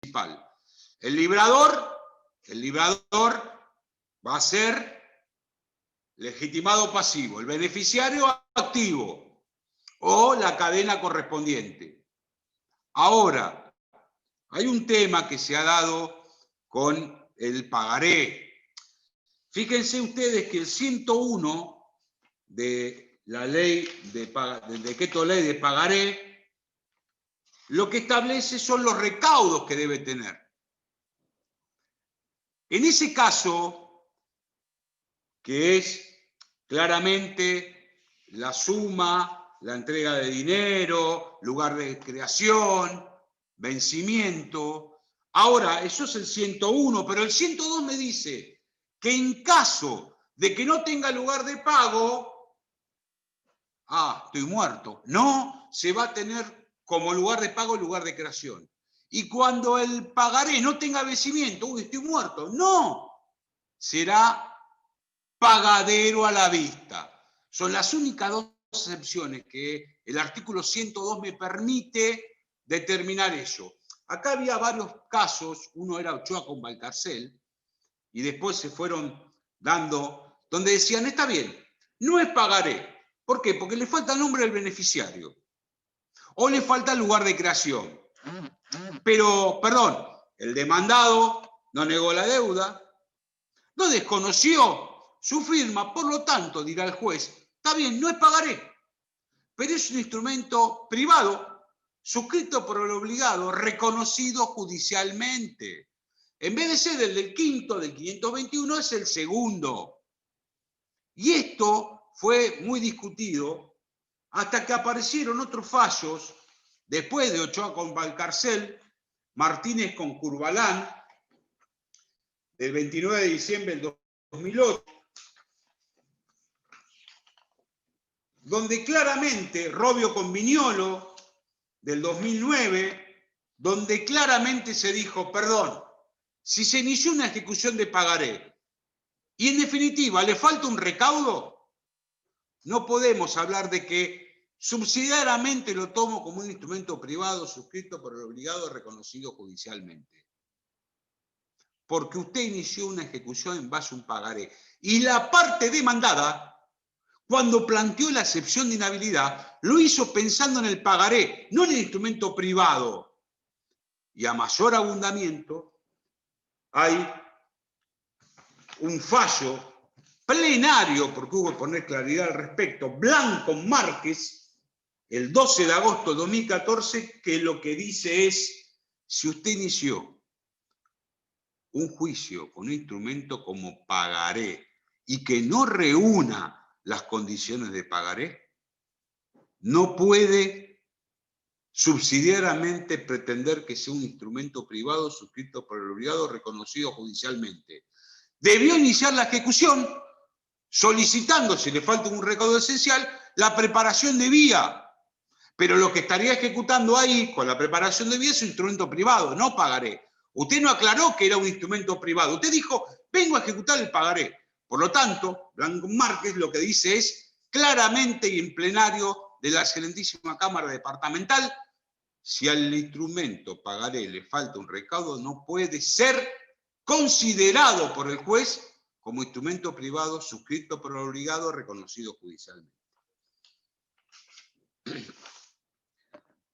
principal. El librador va a ser legitimado pasivo, el beneficiario activo o la cadena correspondiente. Ahora, hay un tema que se ha dado con el pagaré. Fíjense ustedes que el 101 de la ley del decreto ley de pagaré, lo que establece son los recaudos que debe tener. En ese caso, que es claramente la suma, la entrega de dinero, lugar de creación, vencimiento. Ahora, eso es el 101, pero el 102 me dice que en caso de que no tenga lugar de pago, estoy muerto. No se va a tener como lugar de pago lugar de creación. Y cuando el pagaré no tenga vencimiento, estoy muerto. No, será pagadero a la vista. Son las únicas dos excepciones que el artículo 102 me permite determinar eso. Acá había varios casos, uno era Ochoa con Valcarcel, y después se fueron dando, donde decían, está bien, no es pagaré. ¿Por qué? Porque le falta el nombre del beneficiario, o le falta el lugar de creación. Pero, perdón, el demandado no negó la deuda, no desconoció su firma, por lo tanto, dirá el juez, está bien, no es pagaré, pero es un instrumento privado, suscrito por el obligado, reconocido judicialmente. En vez de ser el del quinto, del 521, es el segundo. Y esto fue muy discutido hasta que aparecieron otros fallos, después de Ochoa con Valcarcel, Martínez con Curvalán, del 29 de diciembre del 2008, donde claramente, Robio con Viñolo, del 2009, donde claramente se dijo, perdón, si se inició una ejecución de pagaré y en definitiva le falta un recaudo, no podemos hablar de que subsidiariamente lo tomo como un instrumento privado suscrito por el obligado reconocido judicialmente. Porque usted inició una ejecución en base a un pagaré. Y la parte demandada, cuando planteó la excepción de inhabilidad, lo hizo pensando en el pagaré, no en el instrumento privado. Y a mayor abundamiento, hay un fallo plenario, porque hubo que poner claridad al respecto, Blanco Márquez, el 12 de agosto de 2014, que lo que dice es, si usted inició un juicio con un instrumento como pagaré y que no reúna las condiciones de pagaré, no puede subsidiariamente pretender que sea un instrumento privado suscrito por el obligado reconocido judicialmente. Debió iniciar la ejecución solicitando, si le falta un recaudo esencial, la preparación de vía. Pero lo que estaría ejecutando ahí con la preparación de vía es un instrumento privado, no pagaré. Usted no aclaró que era un instrumento privado. Usted dijo, vengo a ejecutar el pagaré. Por lo tanto, Blanco Márquez lo que dice es claramente y en plenario de la excelentísima Cámara Departamental, si al instrumento pagaré le falta un recaudo, no puede ser considerado por el juez como instrumento privado suscrito por el obligado reconocido judicialmente.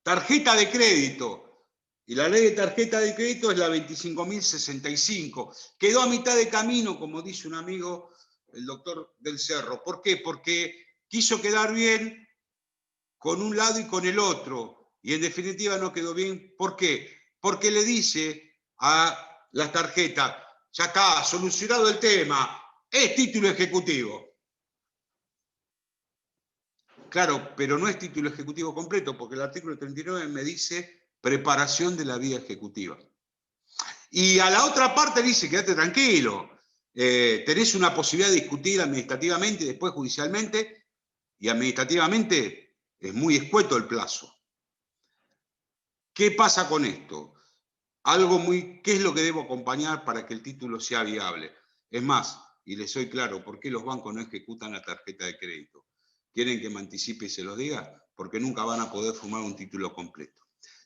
Tarjeta de crédito. Y la ley de tarjeta de crédito es la 25.065. Quedó a mitad de camino, como dice un amigo, el doctor del Cerro. ¿Por qué? Porque quiso quedar bien con un lado y con el otro. Y en definitiva no quedó bien. ¿Por qué? Porque le dice a las tarjetas, ya está, solucionado el tema, es título ejecutivo. Claro, pero no es título ejecutivo completo, porque el artículo 39 me dice preparación de la vía ejecutiva. Y a la otra parte dice, quédate tranquilo, tenés una posibilidad de discutir administrativamente y después judicialmente, y administrativamente es muy escueto el plazo. ¿Qué pasa con esto? ¿Qué es lo que debo acompañar para que el título sea viable? Es más, y les soy claro, ¿por qué los bancos no ejecutan la tarjeta de crédito? ¿Quieren que me anticipe y se los diga? Porque nunca van a poder formar un título completo.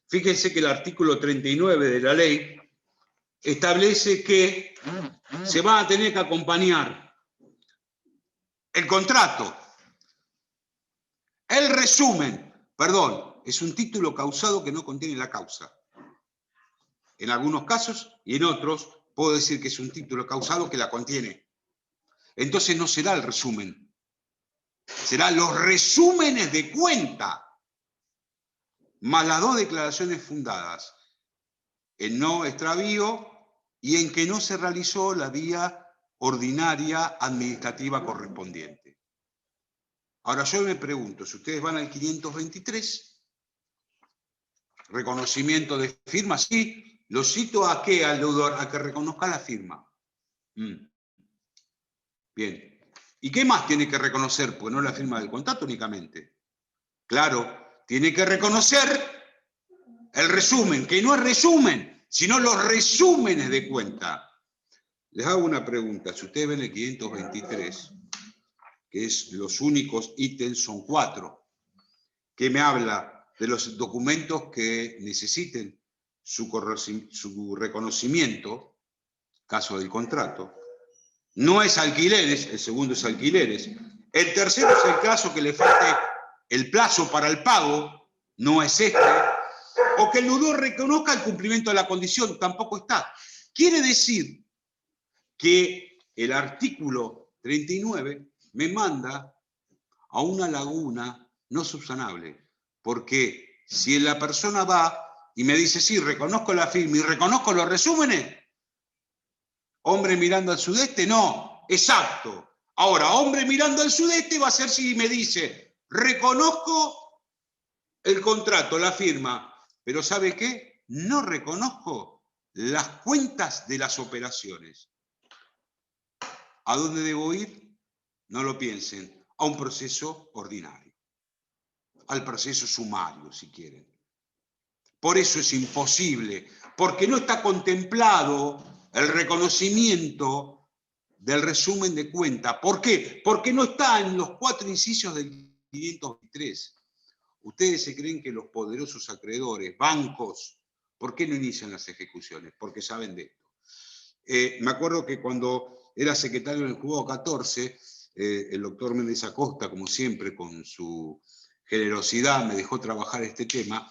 Fíjense que el artículo 39 de la ley establece que se va a tener que acompañar el contrato, el resumen, perdón, es un título causado que no contiene la causa. En algunos casos y en otros puedo decir que es un título causado que la contiene. Entonces no será el resumen, serán los resúmenes de cuenta, más las dos declaraciones fundadas en no extravío y en que no se realizó la vía ordinaria administrativa correspondiente. Ahora yo me pregunto, si ustedes van al 523, reconocimiento de firma, sí, lo cito a qué, al deudor, a que reconozca la firma. Bien. ¿Y qué más tiene que reconocer? Pues no la firma del contrato únicamente. Claro, tiene que reconocer el resumen, que no es resumen, sino los resúmenes de cuenta. Les hago una pregunta. Si ustedes ven el 523, que es los únicos ítems, son 4, que me habla de los documentos que necesiten su reconocimiento, caso del contrato. No es alquileres, el segundo es alquileres. El tercero es el caso que le falte el plazo para el pago, no es este. O que el deudor reconozca el cumplimiento de la condición, tampoco está. Quiere decir que el artículo 39 me manda a una laguna no subsanable, porque si la persona va y me dice, sí, reconozco la firma y reconozco los resúmenes, hombre mirando al sudeste, no, exacto. Ahora, hombre mirando al sudeste va a ser si me dice, reconozco el contrato, la firma, pero ¿sabe qué? No reconozco las cuentas de las operaciones. ¿A dónde debo ir? No lo piensen, a un proceso ordinario, al proceso sumario, si quieren. Por eso es imposible, porque no está contemplado el reconocimiento del resumen de cuenta. ¿Por qué? Porque no está en los 4 incisos del 523. Ustedes se creen que los poderosos acreedores, bancos, ¿por qué no inician las ejecuciones? Porque saben de esto. Me acuerdo que cuando era secretario del Juzgado 14, el doctor Méndez Acosta, como siempre, con su generosidad, me dejó trabajar este tema,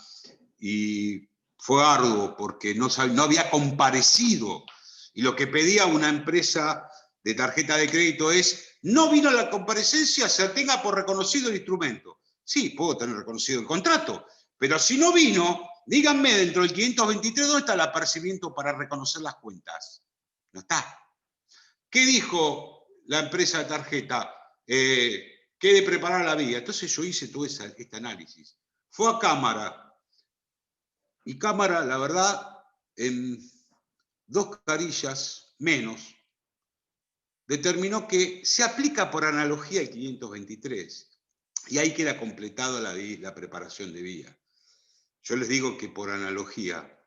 y fue arduo porque no había comparecido. Y lo que pedía una empresa de tarjeta de crédito es, no vino a la comparecencia, se tenga por reconocido el instrumento. Sí, puedo tener reconocido el contrato, pero si no vino, díganme dentro del 523, ¿dónde está el apercibimiento para reconocer las cuentas? No está. ¿Qué dijo la empresa de tarjeta? Quede preparada la vía. Entonces yo hice todo este análisis. Fue a Cámara. Y Cámara, la verdad, en 2 carillas menos, determinó que se aplica por analogía el 523. Y ahí queda completada la preparación de vía. Yo les digo que por analogía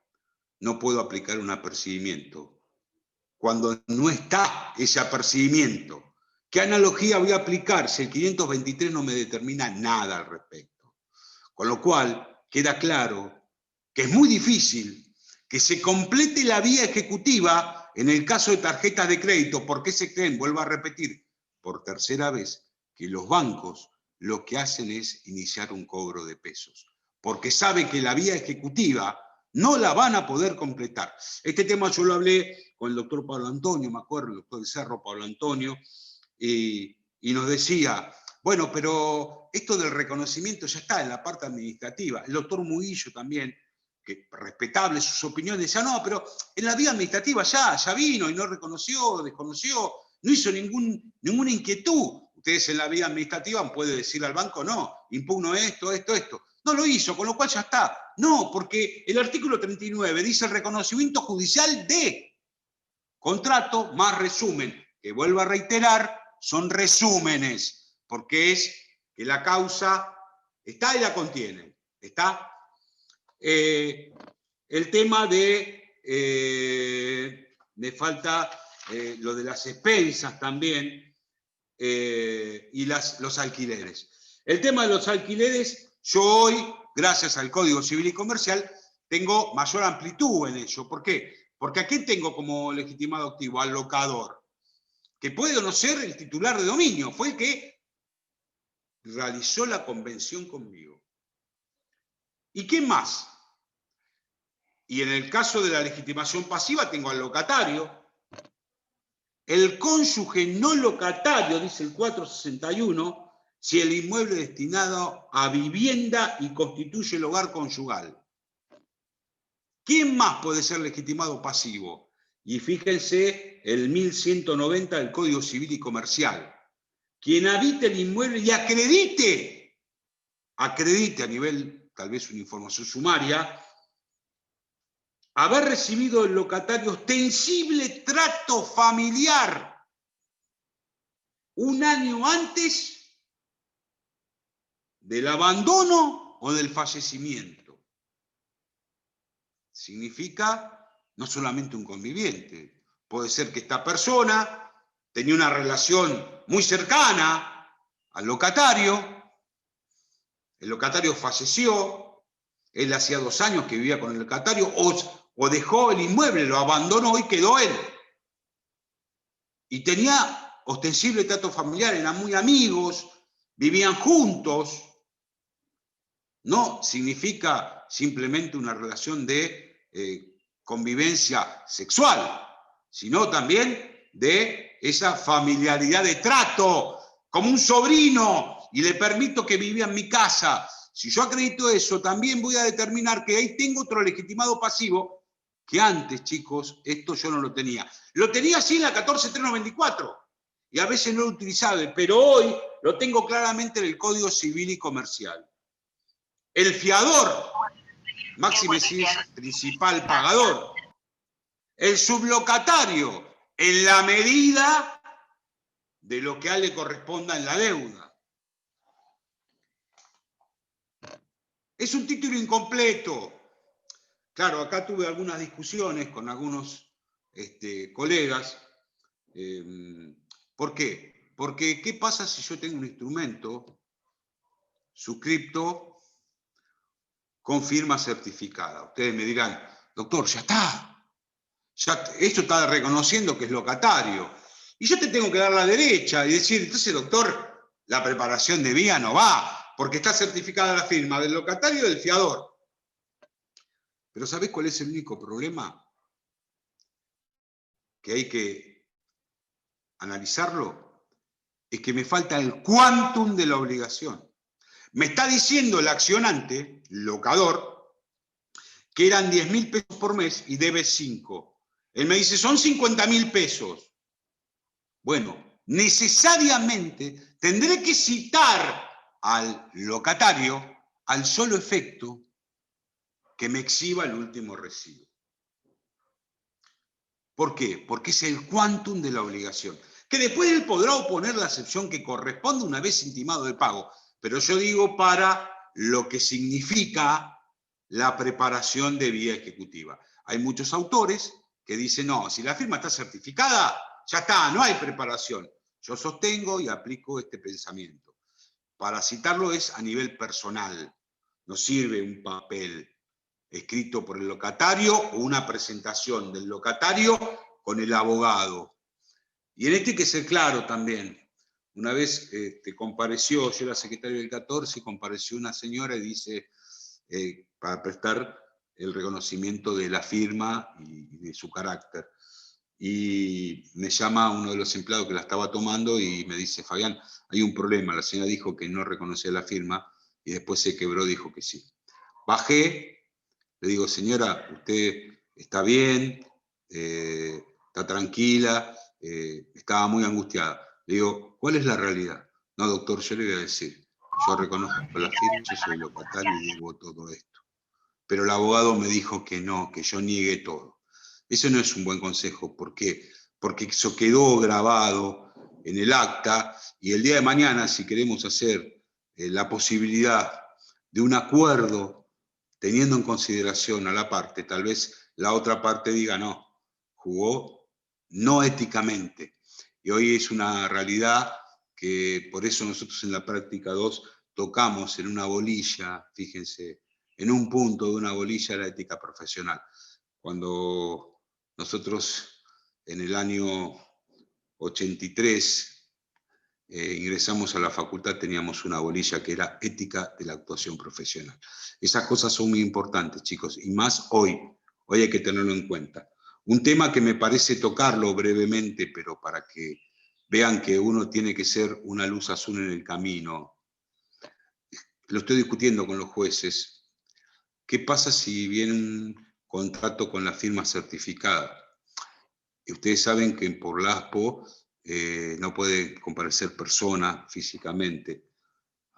no puedo aplicar un apercibimiento cuando no está ese apercibimiento. ¿Qué analogía voy a aplicar si el 523 no me determina nada al respecto? Con lo cual, queda claro que es muy difícil que se complete la vía ejecutiva en el caso de tarjetas de crédito, porque se creen, vuelvo a repetir, por tercera vez, que los bancos lo que hacen es iniciar un cobro de pesos, porque saben que la vía ejecutiva no la van a poder completar. Este tema yo lo hablé con el doctor Pablo Antonio, me acuerdo, el doctor del Cerro, Pablo Antonio, y nos decía, bueno, pero esto del reconocimiento ya está en la parte administrativa. El doctor Murillo también, que respetable sus opiniones, decía, no, pero en la vía administrativa ya vino y no reconoció, desconoció, no hizo ninguna inquietud. Ustedes en la vía administrativa pueden decir al banco, no, impugno esto. No lo hizo, con lo cual ya está. No, porque el artículo 39 dice el reconocimiento judicial de contrato más resumen, que vuelvo a reiterar, son resúmenes, porque es que la causa está y la contiene. ¿Está? El tema de, me falta lo de las expensas también, y los alquileres. El tema de los alquileres, yo hoy, gracias al Código Civil y Comercial, tengo mayor amplitud en ello. ¿Por qué? Porque ¿a quién tengo como legitimado activo? Al locador, que puede o no ser el titular de dominio, fue el que realizó la convención conmigo. ¿Y qué más? Y en el caso de la legitimación pasiva tengo al locatario. El cónyuge no locatario, dice el 461, si el inmueble es destinado a vivienda y constituye el hogar conyugal. ¿Quién más puede ser legitimado pasivo? Y fíjense el 1190 del Código Civil y Comercial. Quien habite el inmueble y acredite a nivel, tal vez una información sumaria, haber recibido del locatario ostensible trato familiar un año antes del abandono o del fallecimiento. Significa no solamente un conviviente, puede ser que esta persona tenía una relación muy cercana al locatario, el locatario falleció, él hacía 2 años que vivía con el locatario, o dejó el inmueble, lo abandonó y quedó él. Y tenía ostensible trato familiar, eran muy amigos, vivían juntos. No significa simplemente una relación de convivencia sexual, sino también de esa familiaridad de trato, como un sobrino, y le permito que viva en mi casa. Si yo acredito eso, también voy a determinar que ahí tengo otro legitimado pasivo, que antes, chicos, esto yo no lo tenía. Lo tenía así en la 14394, y a veces no lo utilizaba, pero hoy lo tengo claramente en el Código Civil y Comercial. El fiador, máxime si es principal pagador. El sublocatario, en la medida de lo que a él le corresponda en la deuda. Es un título incompleto. Claro, acá tuve algunas discusiones con algunos colegas. ¿Por qué? Porque ¿qué pasa si yo tengo un instrumento suscripto con firma certificada? Ustedes me dirán, doctor, ya está. Ya esto está reconociendo que es locatario. Y yo te tengo que dar la derecha y decir, entonces, doctor, la preparación de vía no va, porque está certificada la firma del locatario y del fiador. Pero ¿sabés cuál es el único problema? Que hay que analizarlo. Es que me falta el quantum de la obligación. Me está diciendo el accionante, locador, que eran 10.000 pesos por mes y debe 5. Él me dice, son 50.000 pesos. Bueno, necesariamente tendré que citar al locatario al solo efecto que me exhiba el último recibo. ¿Por qué? Porque es el quantum de la obligación. Que después él podrá oponer la excepción que corresponde una vez intimado el pago. Pero yo digo para lo que significa la preparación de vía ejecutiva. Hay muchos autores que dicen, no, si la firma está certificada, ya está, no hay preparación. Yo sostengo y aplico este pensamiento. Para citarlo es a nivel personal. No sirve un papel escrito por el locatario o una presentación del locatario con el abogado. Y en esto hay que ser claro también. Una vez compareció, yo era secretario del 14, compareció una señora y dice, para prestar el reconocimiento de la firma y de su carácter. Y me llama uno de los empleados que la estaba tomando y me dice, Fabián, hay un problema. La señora dijo que no reconocía la firma y después se quebró, dijo que sí. Bajé, le digo, señora, usted está bien, está tranquila, estaba muy angustiada. Le digo, ¿cuál es la realidad? No, doctor, yo le voy a decir, yo reconozco la firma, yo soy locatario y debo todo esto. Pero el abogado me dijo que no, que yo niegue todo. Ese no es un buen consejo. ¿Por qué? Porque eso quedó grabado en el acta y el día de mañana, si queremos hacer la posibilidad de un acuerdo teniendo en consideración a la parte, tal vez la otra parte diga no, jugó no éticamente. Y hoy es una realidad que por eso nosotros en la práctica 2 tocamos en una bolilla, fíjense, en un punto de una bolilla la ética profesional. Cuando nosotros en el año 83 ingresamos a la facultad, teníamos una bolilla que era ética de la actuación profesional. Esas cosas son muy importantes, chicos, y más hoy. Hoy hay que tenerlo en cuenta. Un tema que me parece tocarlo brevemente, pero para que vean que uno tiene que ser una luz azul en el camino. Lo estoy discutiendo con los jueces. ¿Qué pasa si viene un contrato con la firma certificada? Y ustedes saben que por la ASPO no puede comparecer persona físicamente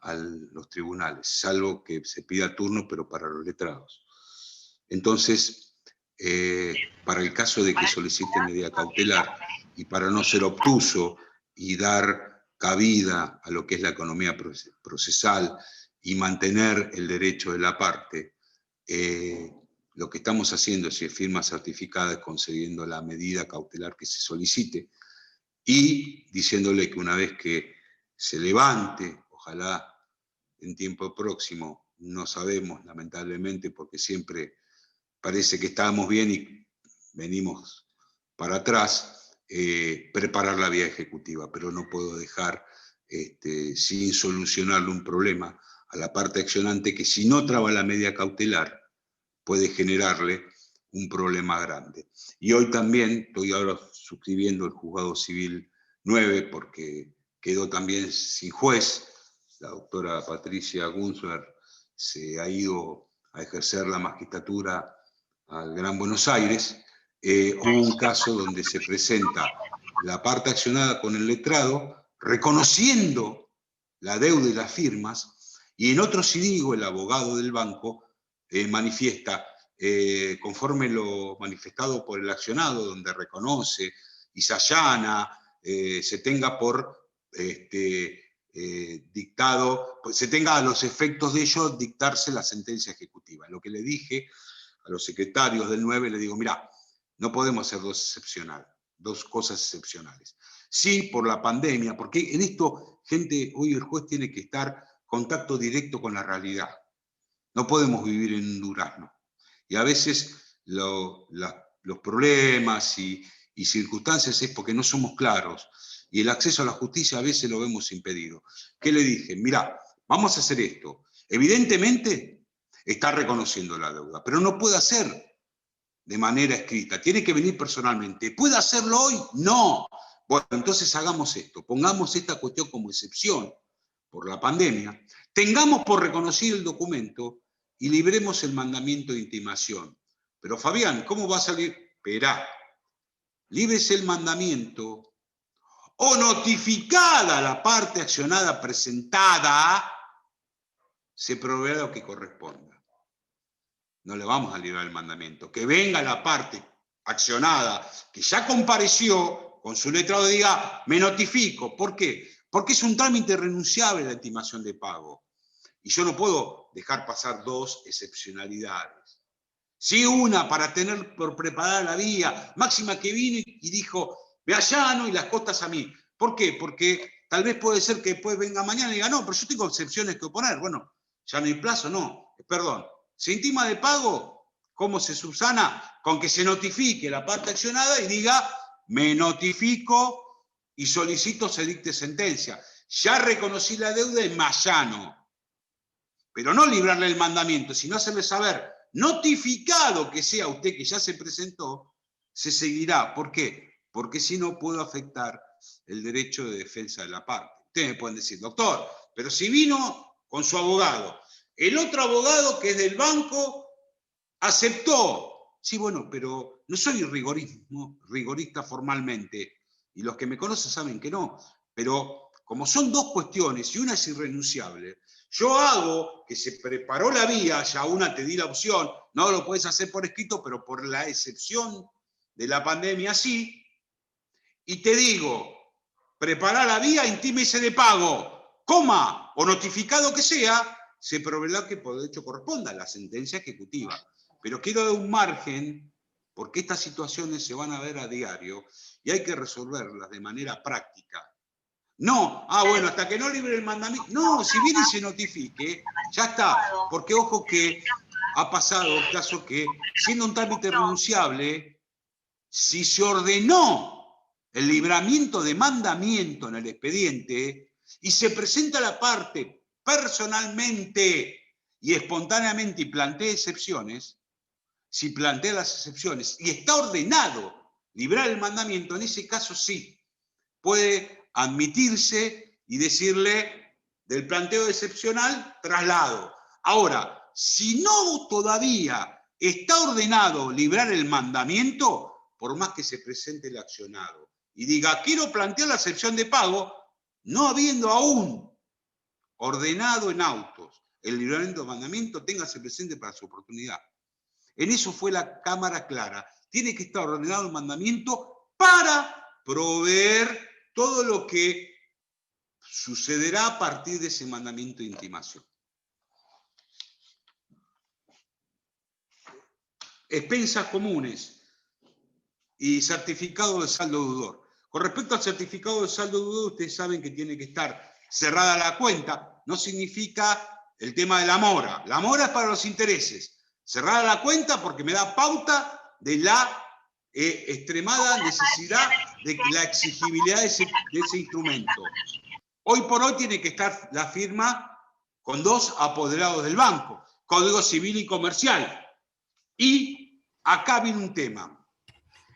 a los tribunales, salvo que se pida turno, pero para los letrados. Entonces, para el caso de que solicite medida cautelar y para no ser obtuso y dar cabida a lo que es la economía procesal y mantener el derecho de la parte, lo que estamos haciendo, si es firma certificada, es concediendo la medida cautelar que se solicite y diciéndole que una vez que se levante, ojalá en tiempo próximo, no sabemos lamentablemente porque siempre parece que estábamos bien y venimos para atrás, preparar la vía ejecutiva, pero no puedo dejar sin solucionarle un problema a la parte accionante que si no traba la medida cautelar puede generarle un problema grande. Y hoy también estoy ahora suscribiendo el Juzgado Civil 9 porque quedó también sin juez. La doctora Patricia Gunzler se ha ido a ejercer la magistratura al Gran Buenos Aires. Hubo un caso donde se presenta la parte accionada con el letrado, reconociendo la deuda y las firmas, y en otro sí digo, el abogado del banco manifiesta, conforme lo manifestado por el accionado, donde reconoce y se allana, se tenga por dictado, pues se tenga a los efectos de ello dictarse la sentencia ejecutiva. Lo que le dije a los secretarios del 9, le digo, mira, no podemos hacer dos cosas excepcionales. Sí, por la pandemia, porque en esto, gente, hoy el juez tiene que estar en contacto directo con la realidad. No podemos vivir en un durazno. Y a veces los problemas y circunstancias es porque no somos claros. Y el acceso a la justicia a veces lo vemos impedido. ¿Qué le dije? Mirá, vamos a hacer esto. Evidentemente está reconociendo la deuda, pero no puede hacer de manera escrita. Tiene que venir personalmente. ¿Puede hacerlo hoy? No. Bueno, entonces hagamos esto. Pongamos esta cuestión como excepción por la pandemia. Tengamos por reconocido el documento y libremos el mandamiento de intimación. Pero Fabián, ¿cómo va a salir? Esperá, líbrese el mandamiento o notificada la parte accionada presentada, se proveerá lo que corresponda. No le vamos a librar el mandamiento. Que venga la parte accionada que ya compareció con su letrado y diga, me notifico. ¿Por qué? Porque es un trámite renunciable la intimación de pago. Y yo no puedo dejar pasar dos excepcionalidades. Sí, una para tener por preparada la vía, máxima que vino y dijo, me allano y las costas a mí. ¿Por qué? Porque tal vez puede ser que después venga mañana y diga, no, pero yo tengo excepciones que oponer. Bueno, ya no hay plazo, no. Perdón. ¿Se intima de pago? ¿Cómo se subsana? Con que se notifique la parte accionada y diga, me notifico y solicito se dicte sentencia. Ya reconocí la deuda en Mayano. Pero no librarle el mandamiento, sino hacerle saber, notificado que sea usted que ya se presentó, se seguirá. ¿Por qué? Porque si no puedo afectar el derecho de defensa de la parte. Ustedes me pueden decir, doctor, pero si vino con su abogado, el otro abogado que es del banco aceptó. Sí, bueno, pero no soy rigorista formalmente, y los que me conocen saben que no, pero como son dos cuestiones y una es irrenunciable, yo hago que se preparó la vía, ya una te di la opción, no lo puedes hacer por escrito, pero por la excepción de la pandemia sí, y te digo, prepará la vía, intímese de pago, coma, o notificado que sea, se proveerá que por derecho corresponda la sentencia ejecutiva. Pero quiero dar un margen, porque estas situaciones se van a ver a diario y hay que resolverlas de manera práctica. No, bueno, hasta que no libre el mandamiento. No, si viene y se notifique, ya está. Porque ojo que ha pasado caso que, siendo un trámite renunciable, si se ordenó el libramiento de mandamiento en el expediente y se presenta la parte personalmente y espontáneamente y plantea excepciones, si plantea las excepciones y está ordenado librar el mandamiento, en ese caso sí, puede admitirse y decirle del planteo excepcional, traslado. Ahora, si no todavía está ordenado librar el mandamiento, por más que se presente el accionado y diga, quiero plantear la excepción de pago, no habiendo aún ordenado en autos el libramiento de mandamiento, téngase presente para su oportunidad. En eso fue la Cámara clara. Tiene que estar ordenado el mandamiento para proveer todo lo que sucederá a partir de ese mandamiento de intimación. Expensas comunes y certificado de saldo deudor. Con respecto al certificado de saldo deudor, ustedes saben que tiene que estar cerrada la cuenta. No significa el tema de la mora. La mora es para los intereses. Cerrada la cuenta porque me da pauta de la extremada necesidad de la exigibilidad de ese instrumento. Hoy por hoy tiene que estar la firma con 2 apoderados del banco, Código Civil y Comercial. Y acá viene un tema.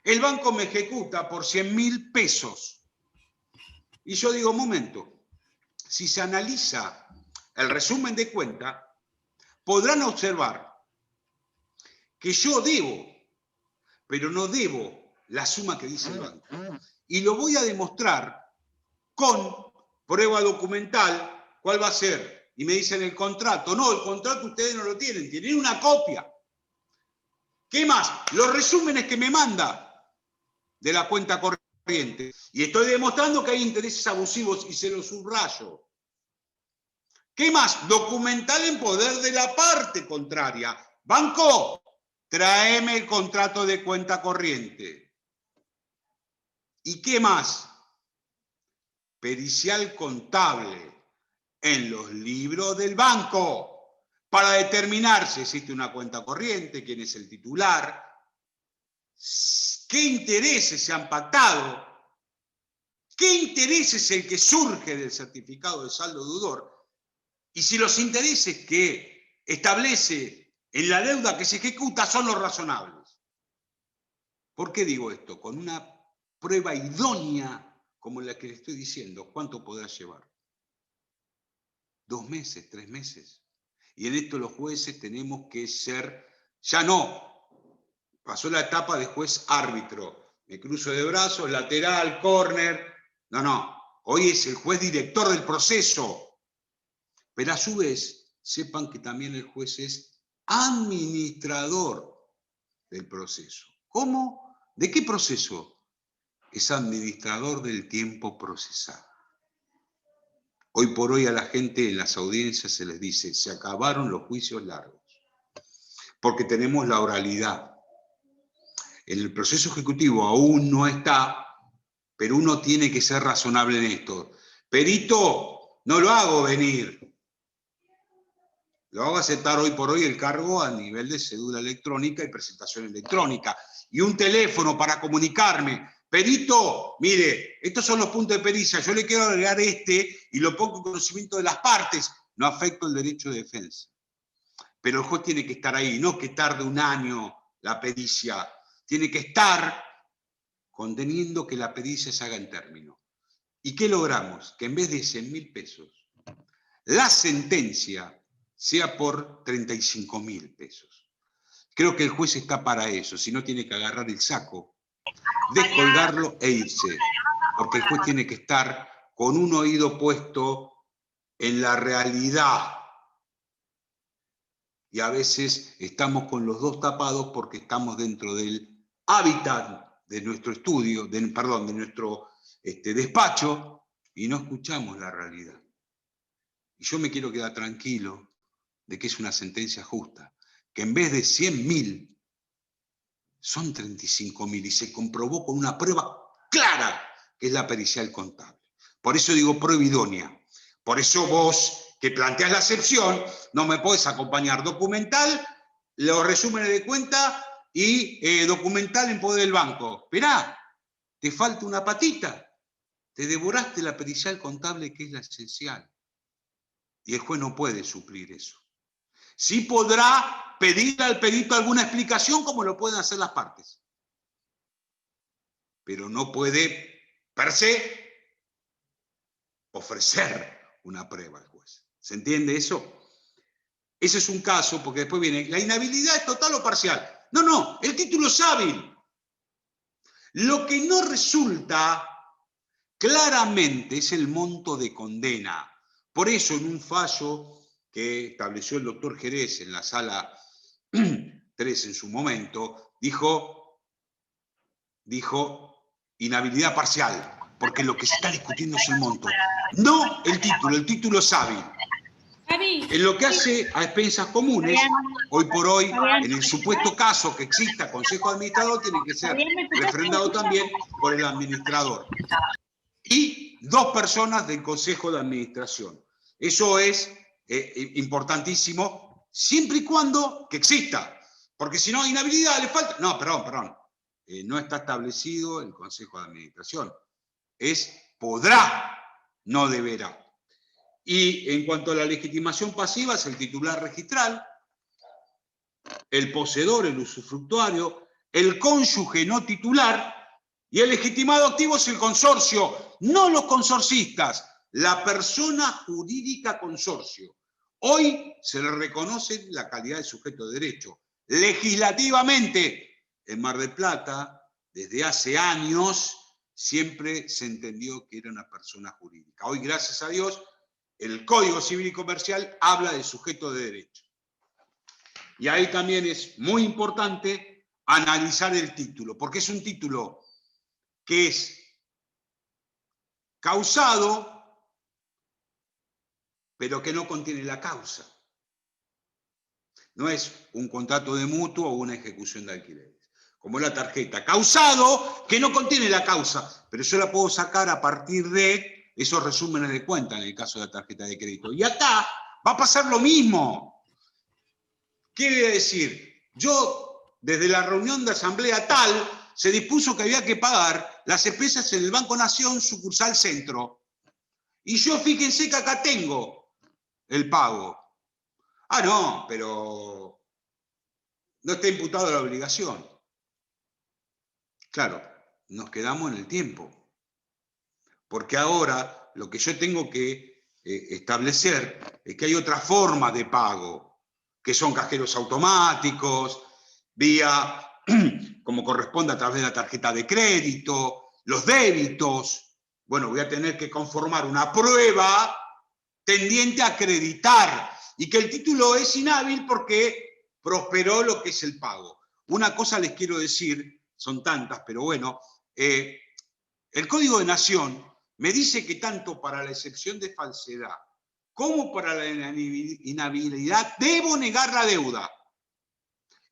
El banco me ejecuta por 100.000 pesos. Y yo digo, un momento, si se analiza el resumen de cuenta, podrán observar que yo debo, pero no debo la suma que dice el banco. Y lo voy a demostrar con prueba documental. ¿Cuál va a ser? Y me dicen el contrato. No, el contrato ustedes no lo tienen, tienen una copia. ¿Qué más? Los resúmenes que me manda de la cuenta corriente. Y estoy demostrando que hay intereses abusivos y se los subrayo. ¿Qué más? Documental en poder de la parte contraria. Banco, tráeme el contrato de cuenta corriente. ¿Y qué más? Pericial contable en los libros del banco para determinar si existe una cuenta corriente, quién es el titular, qué intereses se han pactado, qué interés es el que surge del certificado de saldo deudor, y si los intereses que establece en la deuda que se ejecuta son los razonables. ¿Por qué digo esto? Con una prueba idónea como la que le estoy diciendo, ¿cuánto podrá llevar? 2 meses, 3 meses. Y en esto los jueces tenemos que ser, ya no, pasó la etapa de juez árbitro, me cruzo de brazos, lateral, córner, no, hoy es el juez director del proceso, pero a su vez sepan que también el juez es administrador del proceso. ¿Cómo? ¿De qué proceso? Es administrador del tiempo procesado. Hoy por hoy a la gente en las audiencias se les dice, se acabaron los juicios largos, porque tenemos la oralidad. En el proceso ejecutivo aún no está, pero uno tiene que ser razonable en esto. Perito, no lo hago venir. Lo hago aceptar hoy por hoy el cargo a nivel de cédula electrónica y presentación electrónica. Y un teléfono para comunicarme. Perito, mire, estos son los puntos de pericia, yo le quiero agregar y lo pongo en conocimiento de las partes, no afecto el derecho de defensa. Pero el juez tiene que estar ahí, no que tarde 1 año la pericia, tiene que estar conteniendo que la pericia se haga en término. ¿Y qué logramos? Que en vez de 100.000 pesos, la sentencia sea por 35.000 pesos. Creo que el juez está para eso, si no tiene que agarrar el saco, descolgarlo e irse, porque el juez tiene que estar con un oído puesto en la realidad. Y a veces estamos con los 2 tapados porque estamos dentro del hábitat de nuestro estudio, de nuestro despacho, y no escuchamos la realidad. Y yo me quiero quedar tranquilo de que es una sentencia justa, que en vez de 100.000, son 35.000 y se comprobó con una prueba clara que es la pericial contable. Por eso digo prueba idónea. Por eso vos, que planteás la excepción, no me podés acompañar documental, los resúmenes de cuenta y documental en poder del banco. Esperá, te falta una patita. Te devoraste la pericial contable, que es la esencial. Y el juez no puede suplir eso. Sí podrá pedir al perito alguna explicación, como lo pueden hacer las partes. Pero no puede, per se, ofrecer una prueba al juez. ¿Se entiende eso? Ese es un caso, porque después viene, ¿la inhabilidad es total o parcial? No, no, el título es hábil. Lo que no resulta claramente es el monto de condena. Por eso, en un fallo que estableció el doctor Jerez en la sala 3 en su momento, dijo inhabilidad parcial, porque lo que se está discutiendo es el monto. No el título es hábil. En lo que hace a expensas comunes, hoy por hoy, en el supuesto caso que exista consejo administrador, tiene que ser refrendado también por el administrador. Y 2 personas del consejo de administración. Eso es importantísimo, siempre y cuando que exista. Porque si no, inhabilidad, le falta... No, perdón. No está establecido el consejo de administración. Es podrá, no deberá. Y en cuanto a la legitimación pasiva, es el titular registral, el poseedor, el usufructuario, el cónyuge no titular, y el legitimado activo es el consorcio, no los consorcistas, la persona jurídica consorcio. Hoy se le reconoce la calidad de sujeto de derecho. Legislativamente, en Mar del Plata, desde hace años, siempre se entendió que era una persona jurídica. Hoy, gracias a Dios, el Código Civil y Comercial habla de sujeto de derecho. Y ahí también es muy importante analizar el título, porque es un título que es causado, pero que no contiene la causa. No es un contrato de mutuo o una ejecución de alquileres. Como la tarjeta. Causado, que no contiene la causa, pero yo la puedo sacar a partir de esos resúmenes de cuenta en el caso de la tarjeta de crédito. Y acá va a pasar lo mismo. Quiere decir, yo desde la reunión de asamblea tal, se dispuso que había que pagar las expensas en el Banco Nación, sucursal Centro. Y yo fíjense que acá tengo el pago. Ah, no, pero no está imputado la obligación. Claro, nos quedamos en el tiempo. Porque ahora lo que yo tengo que establecer es que hay otras formas de pago, que son cajeros automáticos, vía, como corresponde a través de la tarjeta de crédito, los débitos. Bueno, voy a tener que conformar una prueba tendiente a acreditar y que el título es inhábil porque prosperó lo que es el pago. Una cosa les quiero decir, son tantas, pero bueno, el Código de Nación me dice que tanto para la excepción de falsedad como para la inhabilidad debo negar la deuda.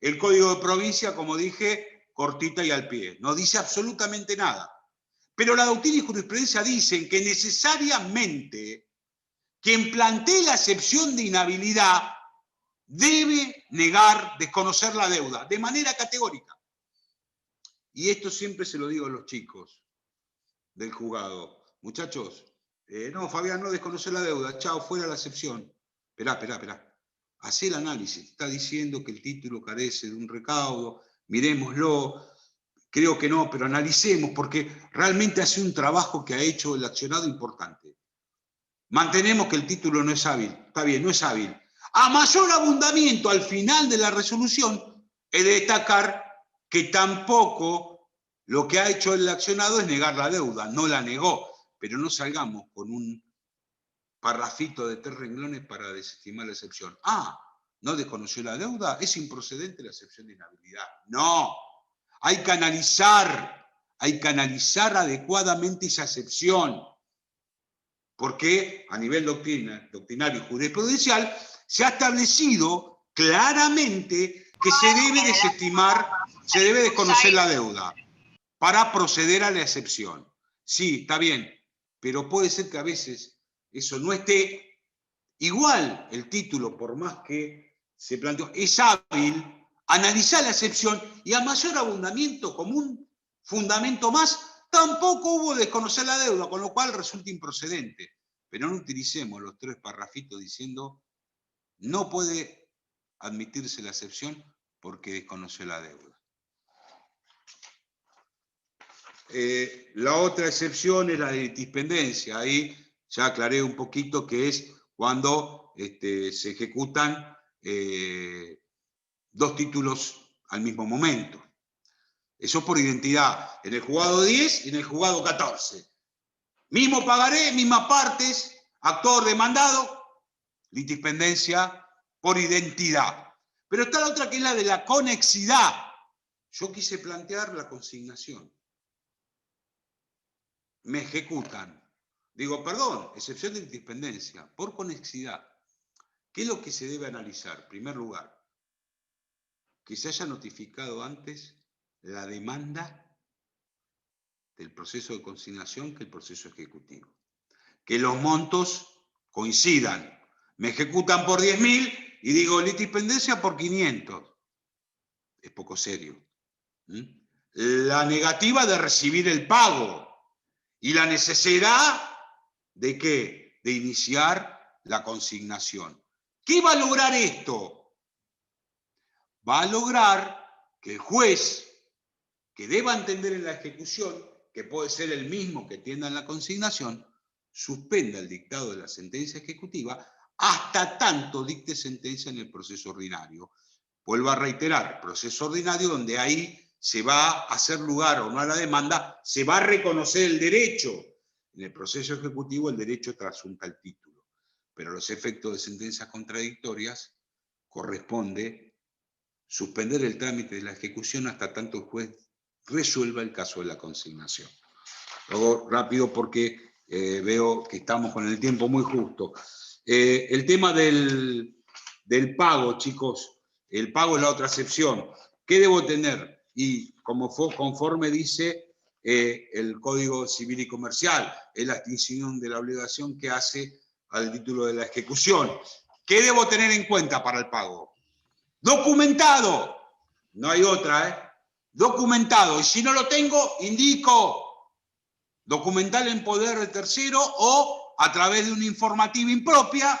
El Código de Provincia, como dije, cortita y al pie, no dice absolutamente nada. Pero la doctrina y jurisprudencia dicen que necesariamente quien plantee la excepción de inhabilidad debe negar, desconocer la deuda, de manera categórica. Y esto siempre se lo digo a los chicos del juzgado. Muchachos, no, Fabián, no desconoce la deuda, chao, fuera la excepción. Esperá. Hacé el análisis. Está diciendo que el título carece de un recaudo, miremoslo. Creo que no, pero analicemos, porque realmente hace un trabajo que ha hecho el accionado importante. Mantenemos que el título no es hábil. Está bien, no es hábil. A mayor abundamiento al final de la resolución, he de destacar que tampoco lo que ha hecho el accionado es negar la deuda, no la negó, pero no salgamos con un parrafito de 3 renglones para desestimar la excepción. Ah, ¿no desconoció la deuda? ¿Es improcedente la excepción de inhabilidad? No, hay que analizar adecuadamente esa excepción, porque a nivel doctrinario y jurisprudencial se ha establecido claramente que se debe desestimar, se debe desconocer la deuda para proceder a la excepción. Sí, está bien, pero puede ser que a veces eso no esté igual el título, por más que se planteó. Es hábil analizar la excepción y a mayor abundamiento como un fundamento más, tampoco hubo desconocer la deuda, con lo cual resulta improcedente. Pero no utilicemos los 3 parrafitos diciendo no puede admitirse la excepción porque desconoció la deuda. La otra excepción es la de litispendencia. Ahí ya aclaré un poquito que es cuando se ejecutan 2 títulos al mismo momento. Eso por identidad. En el juzgado 10 y en el juzgado 14. Mismo pagaré, mismas partes, actor demandado, litispendencia por identidad. Pero está la otra que es la de la conexidad. Yo quise plantear la consignación. Me ejecutan. Digo, perdón, excepción de litispendencia, por conexidad. ¿Qué es lo que se debe analizar? En primer lugar, que se haya notificado antes la demanda del proceso de consignación que el proceso ejecutivo. Que los montos coincidan. Me ejecutan por 10.000 y digo litispendencia por 500. Es poco serio. La negativa de recibir el pago y la necesidad de ¿qué? De iniciar la consignación. ¿Qué va a lograr esto? Va a lograr que el juez, que deba entender en la ejecución, que puede ser el mismo que atienda en la consignación, suspenda el dictado de la sentencia ejecutiva hasta tanto dicte sentencia en el proceso ordinario. Vuelvo a reiterar, proceso ordinario donde ahí se va a hacer lugar o no a la demanda, se va a reconocer el derecho. En el proceso ejecutivo el derecho trasunta el título, pero los efectos de sentencias contradictorias corresponde suspender el trámite de la ejecución hasta tanto el juez resuelva el caso de la consignación. Luego, rápido porque veo que estamos con el tiempo muy justo. El tema del pago, chicos, el pago es la otra excepción. ¿Qué debo tener? Y conforme dice el Código Civil y Comercial, es la extinción de la obligación que hace al título de la ejecución. ¿Qué debo tener en cuenta para el pago? Documentado. No hay otra, ¿eh? Documentado. Y si no lo tengo, indico documental en poder de tercero o a través de una informativa impropia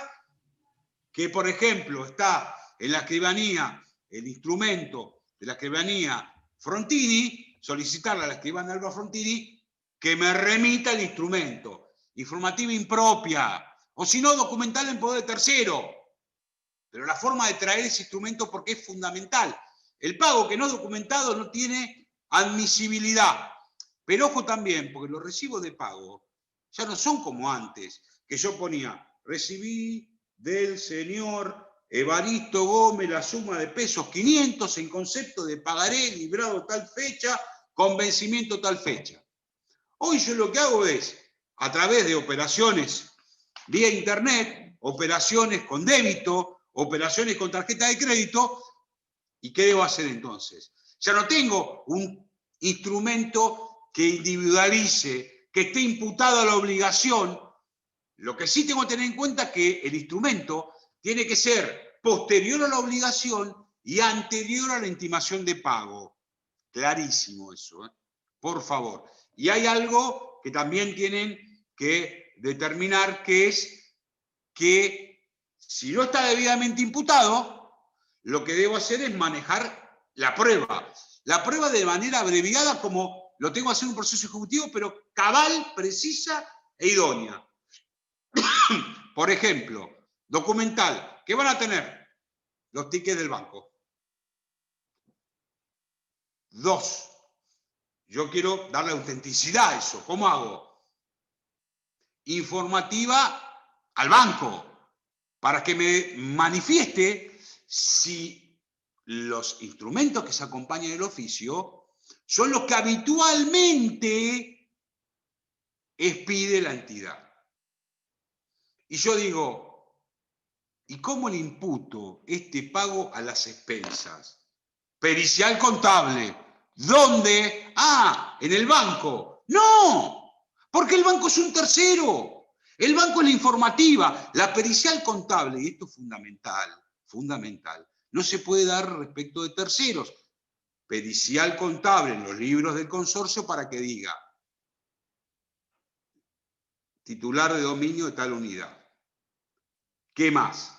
que, por ejemplo, está en la escribanía, el instrumento de la escribanía Frontini, solicitarle a la escribana Alba Frontini que me remita el instrumento. Informativa impropia, o si no, documental en poder de tercero. Pero la forma de traer ese instrumento porque es fundamental. El pago que no es documentado no tiene admisibilidad. Pero ojo también, porque los recibos de pago ya no son como antes, que yo ponía, recibí del señor Evaristo Gómez la suma de pesos 500 en concepto de pagaré librado tal fecha, con vencimiento tal fecha. Hoy yo lo que hago es, a través de operaciones vía internet, operaciones con débito, operaciones con tarjeta de crédito, ¿y qué debo hacer entonces? Ya no tengo un instrumento que individualice, que esté imputado a la obligación. Lo que sí tengo que tener en cuenta es que el instrumento tiene que ser posterior a la obligación y anterior a la intimación de pago. Clarísimo eso, ¿eh? Por favor. Y hay algo que también tienen que determinar, que es que si no está debidamente imputado, lo que debo hacer es manejar la prueba. La prueba de manera abreviada, como lo tengo que hacer en un proceso ejecutivo, pero cabal, precisa e idónea. Por ejemplo, documental. ¿Qué van a tener? Los tickets del banco. 2. Yo quiero darle autenticidad a eso. ¿Cómo hago? Informativa al banco, para que me manifieste si los instrumentos que se acompañan del oficio son los que habitualmente expide la entidad. Y yo digo, ¿y cómo le imputo este pago a las expensas? Pericial contable. ¿Dónde? Ah, en el banco. ¡No! Porque el banco es un tercero. El banco es la informativa. La pericial contable, y esto es fundamental, fundamental, no se puede dar respecto de terceros. Pericial contable en los libros del consorcio para que diga titular de dominio de tal unidad. ¿Qué más?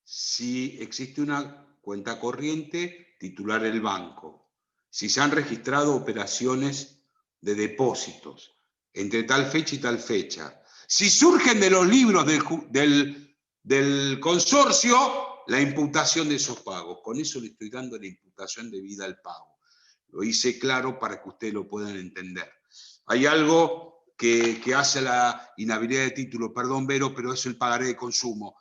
Si existe una cuenta corriente, titular el banco. Si se han registrado operaciones de depósitos entre tal fecha y tal fecha. Si surgen de los libros del consorcio, la imputación de esos pagos. Con eso le estoy dando la imputación debida al pago. Lo hice claro para que ustedes lo puedan entender. Hay algo que hace la inhabilidad de título, perdón, Vero, pero es el pagaré de consumo.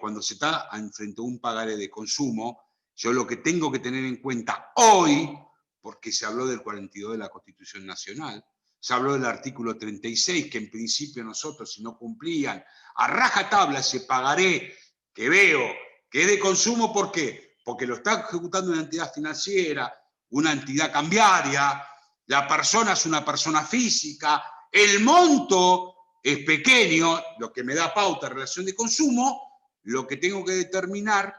Cuando se está frente a un pagaré de consumo, yo lo que tengo que tener en cuenta hoy, porque se habló del 42 de la Constitución Nacional, se habló del artículo 36, que en principio nosotros, si no cumplían, a rajatabla ese pagaré que veo que es de consumo, ¿por qué? Porque lo está ejecutando una entidad financiera, una entidad cambiaria, la persona es una persona física, el monto es pequeño, lo que me da pauta en relación de consumo, lo que tengo que determinar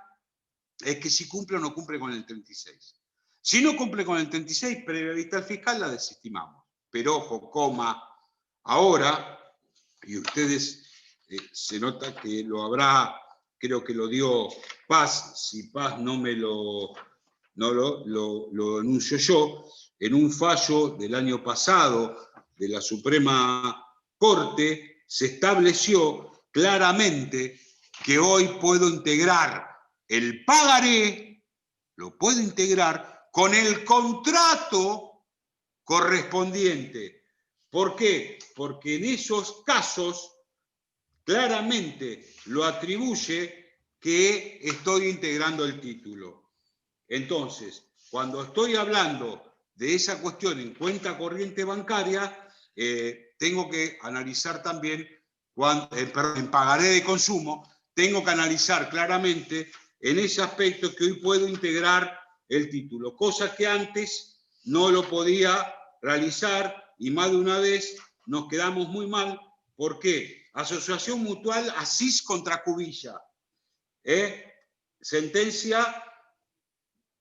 es que si cumple o no cumple con el 36. Si no cumple con el 36, previa vista al fiscal, la desestimamos. Pero ojo, coma, ahora, y ustedes se nota que lo habrá, creo que lo dio Paz, si Paz no me lo anuncio yo, en un fallo del año pasado de la Suprema Corte, se estableció claramente que hoy puedo integrar el pagaré, lo puedo integrar con el contrato correspondiente. ¿Por qué? Porque en esos casos claramente lo atribuye que estoy integrando el título. Entonces, cuando estoy hablando de esa cuestión en cuenta corriente bancaria, tengo que analizar también, en pagaré de consumo, tengo que analizar claramente en ese aspecto que hoy puedo integrar el título, cosa que antes no lo podía realizar y más de una vez nos quedamos muy mal. ¿Por qué? Asociación Mutual Asís contra Cubilla. Sentencia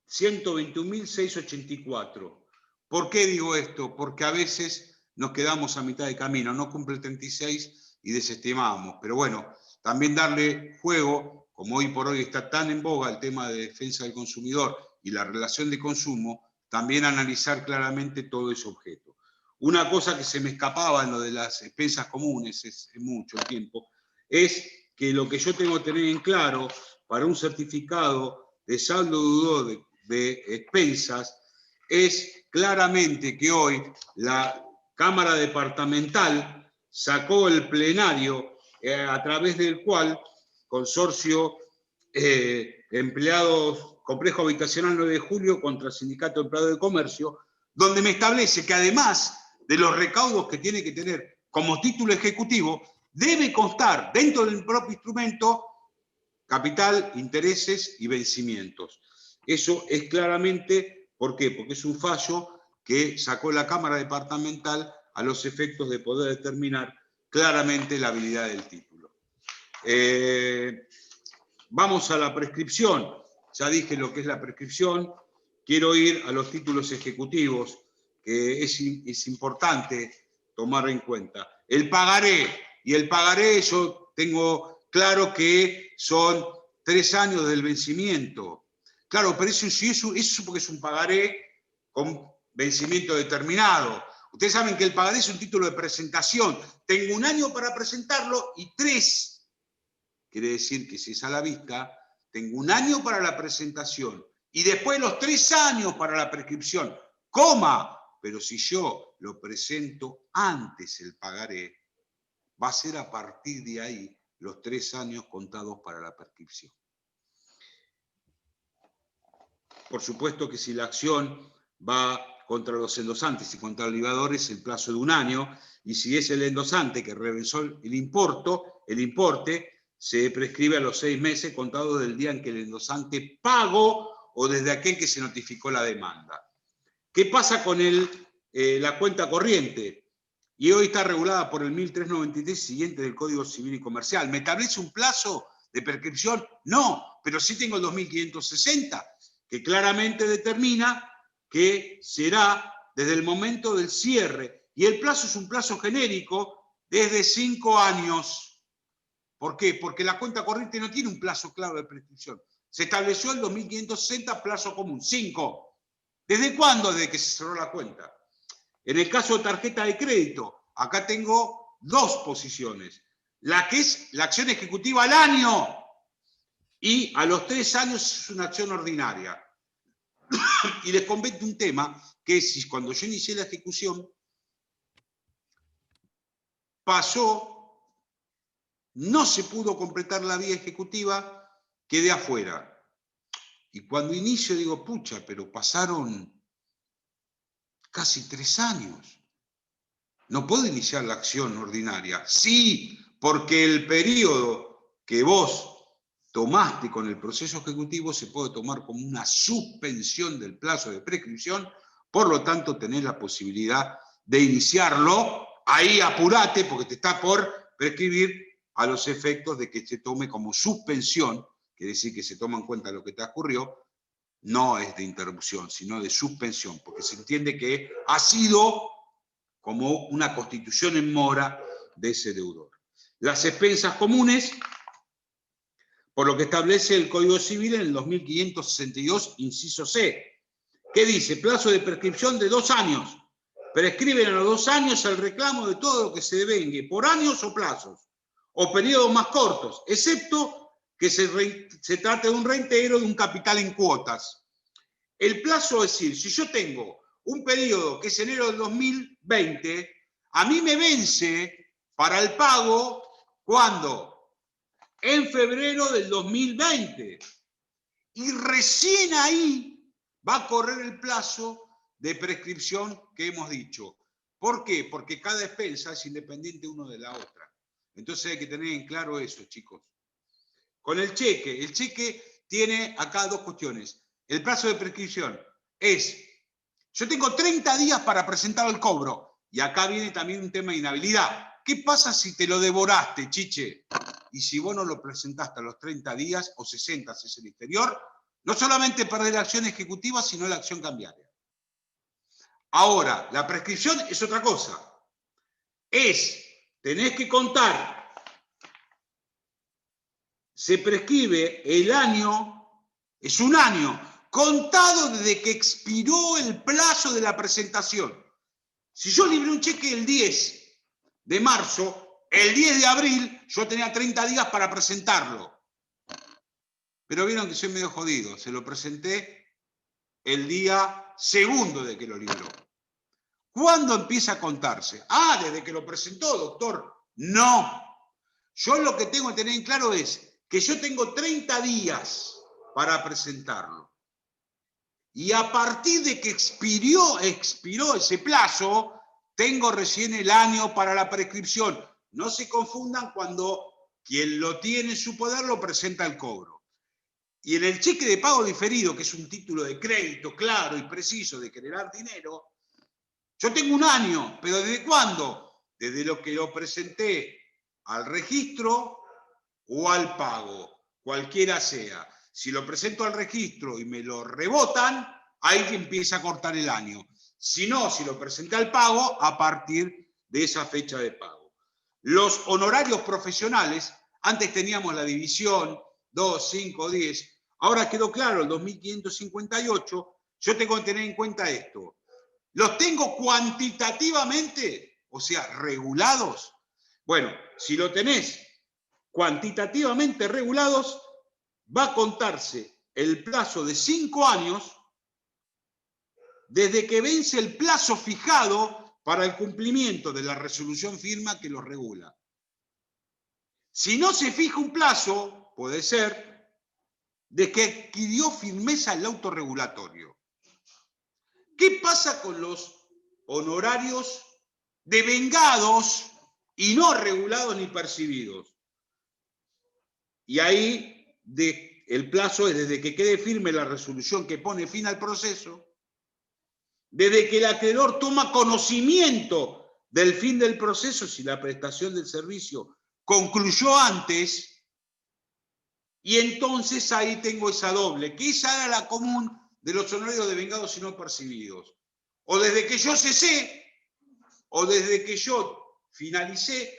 121.684. ¿Por qué digo esto? Porque a veces nos quedamos a mitad de camino, no cumple el 36 y desestimamos. Pero bueno, también darle juego, como hoy por hoy está tan en boga el tema de defensa del consumidor y la relación de consumo, también analizar claramente todo ese objeto. Una cosa que se me escapaba en lo de las expensas comunes, es mucho tiempo, es que lo que yo tengo que tener en claro para un certificado de saldo dudoso de expensas es claramente que hoy la Cámara Departamental sacó el plenario a través del cual Consorcio Empleados Complejo Habitacional 9 de Julio contra el Sindicato de Empleados de Comercio, donde me establece que además de los recaudos que tiene que tener como título ejecutivo, debe constar dentro del propio instrumento capital, intereses y vencimientos. Eso es claramente, ¿por qué? Porque es un fallo que sacó la Cámara Departamental a los efectos de poder determinar claramente la habilidad del título. Vamos a la prescripción. Ya dije lo que es la prescripción. Quiero ir a los títulos ejecutivos, que es importante tomar en cuenta. El pagaré, y el pagaré yo tengo claro que son 3 años del vencimiento. Claro, pero eso porque es un pagaré con vencimiento determinado. Ustedes saben que el pagaré es un título de presentación. Tengo 1 año para presentarlo y 3. Quiere decir que si es a la vista, tengo 1 año para la presentación y después los 3 años para la prescripción, coma. Pero si yo lo presento antes el pagaré, va a ser a partir de ahí los 3 años contados para la prescripción. Por supuesto que si la acción va contra los endosantes y contra el librador es el plazo de 1 año, y si es el endosante que reversó el importe, se prescribe a los 6 meses contados del día en que el endosante pagó o desde aquel que se notificó la demanda. ¿Qué pasa con la cuenta corriente? y hoy está regulada por el 1393 siguiente del Código Civil y Comercial. ¿Me establece un plazo de prescripción? No, pero sí tengo el 2560, que claramente determina que será desde el momento del cierre. Y el plazo es un plazo genérico desde 5 años. ¿Por qué? Porque la cuenta corriente no tiene un plazo claro de prescripción. Se estableció el 2560 plazo común, 5. ¿Desde cuándo? Desde que se cerró la cuenta. En el caso de tarjeta de crédito, acá tengo 2 posiciones. La que es la acción ejecutiva al año y a los 3 años es una acción ordinaria. Y les comento un tema, que es si cuando yo inicié la ejecución, pasó, no se pudo completar la vía ejecutiva, quedé afuera. Y cuando inicio digo, pucha, pero pasaron casi 3 años. No puedo iniciar la acción ordinaria. Sí, porque el periodo que vos tomaste con el proceso ejecutivo se puede tomar como una suspensión del plazo de prescripción, por lo tanto tenés la posibilidad de iniciarlo. Ahí apurate porque te está por prescribir a los efectos de que se tome como suspensión, quiere decir que se toma en cuenta lo que te ocurrió, no es de interrupción, sino de suspensión, porque se entiende que ha sido como una constitución en mora de ese deudor. Las expensas comunes, por lo que establece el Código Civil en el 2562, inciso C, que dice, plazo de prescripción de 2 años. Prescriben a los 2 años el reclamo de todo lo que se devengue, por años o plazos, o periodos más cortos, excepto que se trate de un reintegro de un capital en cuotas. El plazo, es decir, si yo tengo un periodo que es enero del 2020, a mí me vence para el pago, ¿cuándo? En febrero del 2020. Y recién ahí va a correr el plazo de prescripción que hemos dicho. ¿Por qué? Porque cada expensa es independiente uno de la otra. Entonces hay que tener en claro eso, chicos. Con el cheque tiene acá 2 cuestiones. El plazo de prescripción es, yo tengo 30 días para presentar el cobro, y acá viene también un tema de inhabilidad. ¿Qué pasa si te lo devoraste, chiche? Y si vos no lo presentaste a los 30 días, o 60 si es el exterior, no solamente perdés la acción ejecutiva, sino la acción cambiaria. Ahora, la prescripción es otra cosa. Tenés que contar, se prescribe el año, es un año, contado desde que expiró el plazo de la presentación. Si yo libré un cheque el 10 de marzo, el 10 de abril yo tenía 30 días para presentarlo. Pero vieron que soy medio jodido, se lo presenté el día segundo de que lo libró. ¿Cuándo empieza a contarse? Ah, desde que lo presentó, doctor. No. Yo lo que tengo que tener en claro es que yo tengo 30 días para presentarlo. Y a partir de que expiró ese plazo, tengo recién el año para la prescripción. No se confundan cuando quien lo tiene en su poder lo presenta el cobro. Y en el cheque de pago diferido, que es un título de crédito claro y preciso de generar dinero, yo tengo un año, pero ¿desde cuándo? Desde lo que lo presenté al registro o al pago, cualquiera sea. Si lo presento al registro y me lo rebotan, ahí que empieza a cortar el año. Si no, si lo presenté al pago, a partir de esa fecha de pago. Los honorarios profesionales, antes teníamos la división 2, 5, 10. Ahora quedó claro, el 2558, yo tengo que tener en cuenta esto. ¿Los tengo cuantitativamente? O sea, regulados. Bueno, si lo tenés cuantitativamente regulados, va a contarse el plazo de 5 años desde que vence el plazo fijado para el cumplimiento de la resolución firma que lo regula. Si no se fija un plazo, puede ser de que adquirió firmeza el autorregulatorio. ¿Qué pasa con los honorarios devengados y no regulados ni percibidos? Y ahí el plazo es desde que quede firme la resolución que pone fin al proceso, desde que el acreedor toma conocimiento del fin del proceso, si la prestación del servicio concluyó antes, y entonces ahí tengo esa doble, que esa era la común de los honorarios de vengados y no percibidos. O desde que yo cesé, o desde que yo finalicé,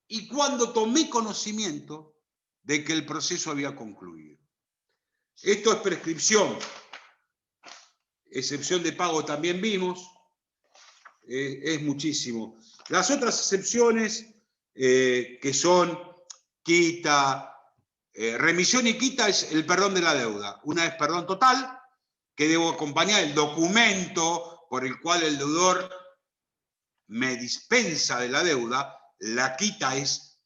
y cuando tomé conocimiento de que el proceso había concluido. Esto es prescripción. Excepción de pago también vimos. Es muchísimo. Las otras excepciones que son quita, remisión y quita es el perdón de la deuda. Una es perdón total, que debo acompañar el documento por el cual el deudor me dispensa de la deuda. La quita es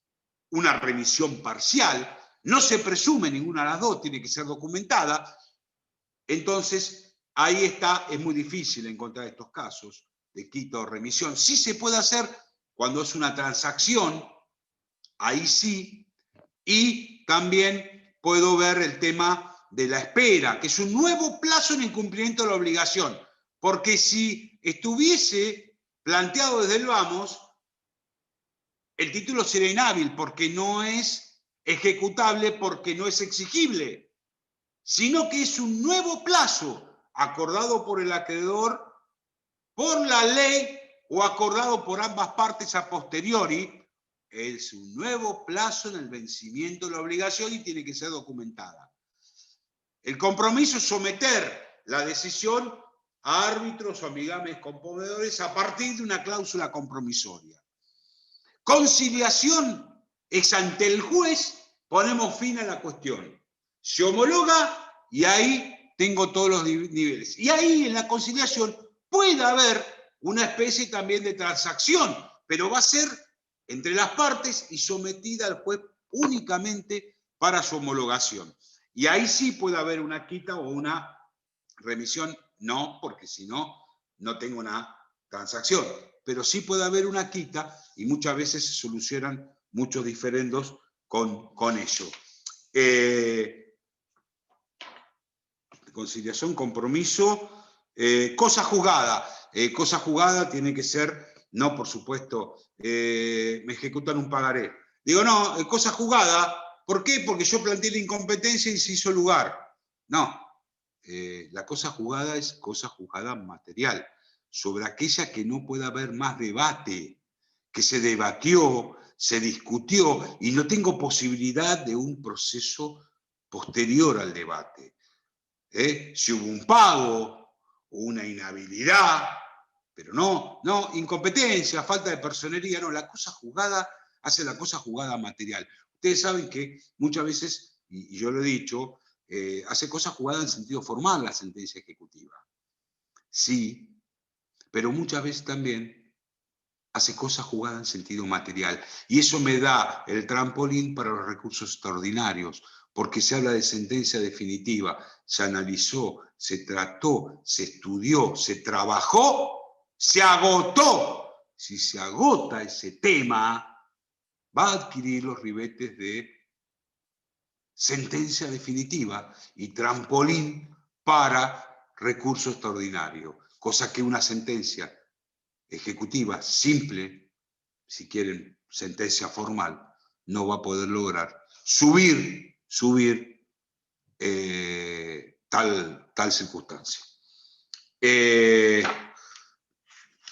una remisión parcial. No se presume ninguna de las dos, tiene que ser documentada. Entonces, ahí está, es muy difícil encontrar estos casos de quita o remisión. Sí se puede hacer cuando es una transacción, ahí sí, y también puedo ver el tema de la espera, que es un nuevo plazo en el cumplimiento de la obligación, porque si estuviese planteado desde el vamos, el título sería inhábil, porque no es ejecutable, porque no es exigible, sino que es un nuevo plazo acordado por el acreedor, por la ley o acordado por ambas partes a posteriori. Es un nuevo plazo en el vencimiento de la obligación y tiene que ser documentada. El compromiso es someter la decisión a árbitros o amigables comprometedores a partir de una cláusula compromisoria. Conciliación es ante el juez, ponemos fin a la cuestión. Se homologa y ahí tengo todos los niveles. Y ahí en la conciliación puede haber una especie también de transacción, pero va a ser entre las partes y sometida al juez únicamente para su homologación. Y ahí sí puede haber una quita o una remisión, no, porque si no, no tengo una transacción. Pero sí puede haber una quita y muchas veces se solucionan muchos diferendos con ello. Conciliación, compromiso, cosa juzgada. Cosa juzgada tiene que ser, no, por supuesto, me ejecutan un pagaré. Digo, no, cosa juzgada, ¿por qué? Porque yo planteé la incompetencia y se hizo lugar. No, la cosa juzgada es cosa juzgada material, sobre aquella que no puede haber más debate, que se debatió, se discutió y no tengo posibilidad de un proceso posterior al debate. Si hubo un pago, una inhabilidad, pero no, incompetencia, falta de personería, no, la cosa juzgada hace la cosa juzgada material. Ustedes saben que muchas veces, y yo lo he dicho, hace cosas juzgadas en sentido formal la sentencia ejecutiva. Sí, pero muchas veces también hace cosas juzgadas en sentido material. Y eso me da el trampolín para los recursos extraordinarios, porque se habla de sentencia definitiva, se analizó, se trató, se estudió, se trabajó, se agotó. Si se agota ese tema, va a adquirir los ribetes de sentencia definitiva y trampolín para recurso extraordinario, cosa que una sentencia ejecutiva simple, si quieren sentencia formal, no va a poder lograr subir tal circunstancia.